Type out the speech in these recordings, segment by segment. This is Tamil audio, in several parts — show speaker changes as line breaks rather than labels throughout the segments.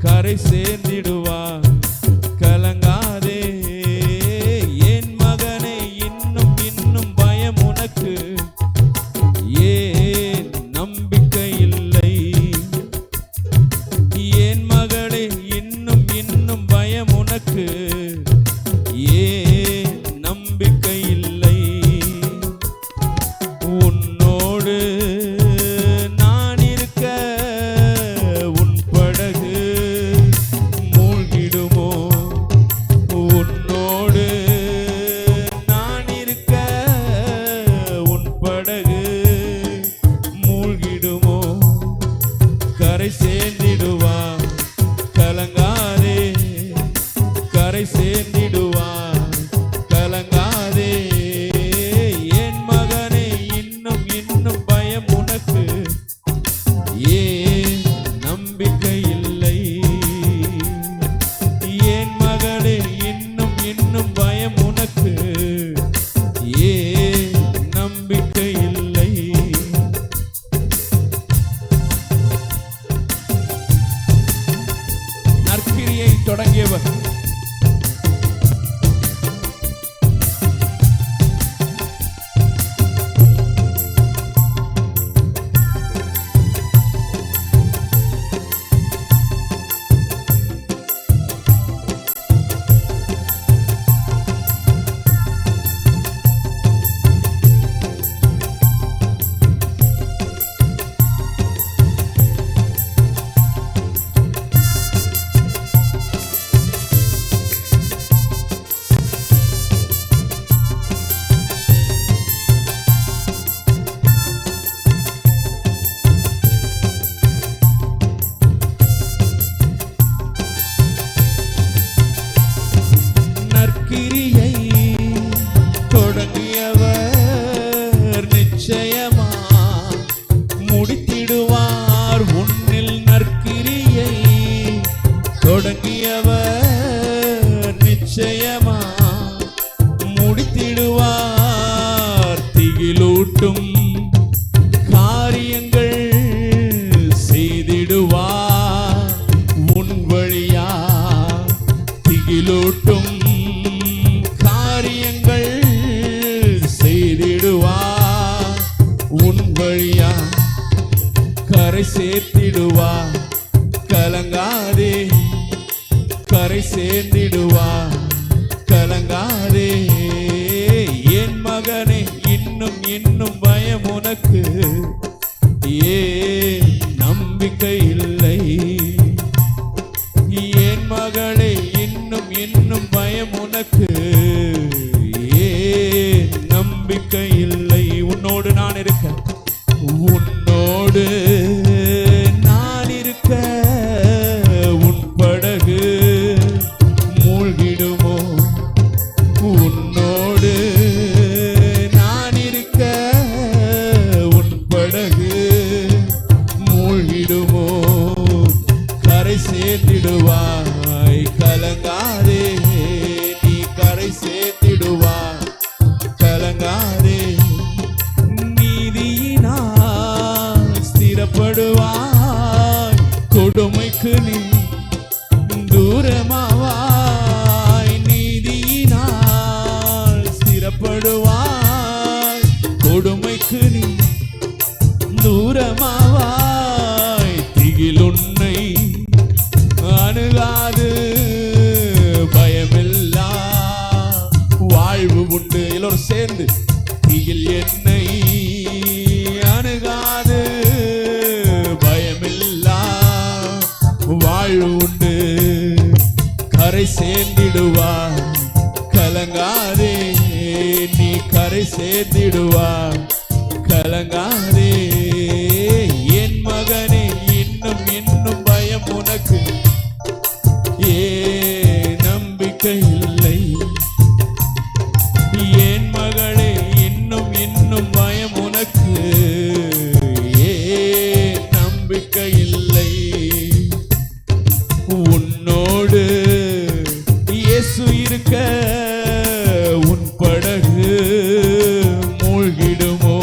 கரை சேர்ந்திடுவார். கலங்காதே என் மகனே, இன்னும் இன்னும் பயம் உனக்கு ஏன் நம்பிக்கை இல்லை? என் மகளே, இன்னும் இன்னும் பயம் உனக்கு ஏன் நம்பிக்கை இல்லை? உன்னோடு நான் இருக்க உன் படகு மூழ்கிடுமோ? உன்னோடு நான் இருக்க உன் படகு மூழ்கிடுமோ? கரை சேர்ந்திடுவார். கலங்காதே, கரை சேர்ந்திடுவார். கலங்காதே என் மகனே, இன்னும் இன்னும் பயம் உனக்கு ஏன் நம்பிக்கை இல்லை? என் மகளே, இன்னும் இன்னும் பயம் உனக்கு ஏன் நம்பிக்கை இல்லை? நற்கிரியை தொடங்கியவர் நற்கிரியை தொடங்கியவர் நிச்சயமா முடித்திடுவார். உன்னில் நற்கிரியை தொடங்கியவர் நிச்சயமா முடித்திடுவார். திகிலூட்டும் காரியங்கள் செய்திடுவார் உன் வழியா. திகிலூட்டும் காரியங்கள் செய்திடுவார் உன் வழியா. கரை சேர்த்திடுவார். கலங்காதே, கரை சேர்ந்திடுவார். கலங்காதே என் மகனே, இன்னும் இன்னும் பயம் உனக்கு ஏன் நம்பிக்கை இல்லை? என் மகளே, இன்னும் இன்னும் பயம் உனக்கு ஏன் நம்பிக்கை இல்லை? உன்னோடு நான் இருக்க, உன்னோடு நான் இருக்க உன் படகு மூழ்கிடுமோ? உன்னோடு நான் இருக்க உன் படகு மூழ்கிடுமோ? கரை சேர்ந்திடுவாய். கலங்காதே, நீ கரை சேர்ந்திடுவாய். கலங்காதே, நீதியினால் ஸ்திரப்படுவாய். கொடுமைக்கு நீ தூரமாவாய். நீதியினால் ஸ்திரப்படுவாய். கொடுமைக்கு நீ தூரமாவாய். திகில் உன்னை அணுகாது, பயமில்லா வாழ்வு உண்டு. எல்லோரும் சேர்ந்து, திகில் என்னை அணுகாது, பயமில்லா வாழ்வு உண்டு. கரை சேர்ந்திடுவார். கலங்காதே, நீ கரை சேர்ந்திடுவார். கலங்காதே என் மகனே, இன்னும் இன்னும் பயம் உனக்கு ஏன் நம்பிக்கை இல்லை? என் மகளே, இன்னும் இன்னும் பயம் உனக்கு ஏன் நம்பிக்கை இல்லை? உன்னோடு இயேசு இருக்க உன் படகு மூழ்கிடுமோ?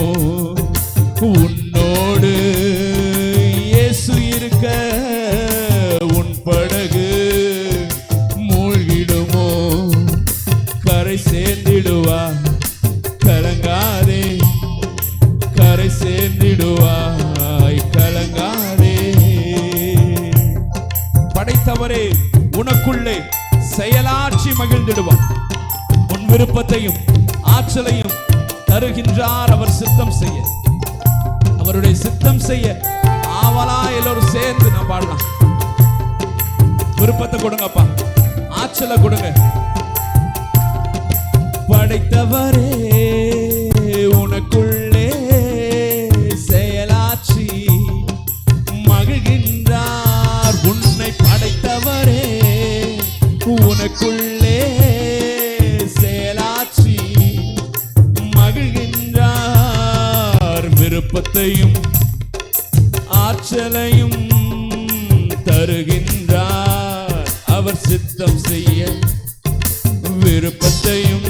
உன்னோடு இயேசு இருக்க உன் படகு படைத்தவரே உனக்குள்ளே செயலாற்றி மகிழ்ந்திடுவார். உன் விருப்பத்தையும் ஆற்றலையும் தருகின்றார் அவர் சித்தம் செய்ய. அவருடைய சித்தம் செய்ய ஆவலா எல்லோரும் சேர்ந்து நான் பாடலாம். விருப்பத்தை கொடுங்கப்பா, ஆற்றலை கொடுங்க. படைத்தவரே உனக்குள்ளே செயலாற்றி மகிழ்கின்றார். உன்னை படைத்தவரே உனக்குள்ளே செயலாற்றி மகிழ்கின்றார். விருப்பத்தையும் ஆற்றலையும் தருகின்றார் அவர் சித்தம் செய்ய. விருப்பத்தையும்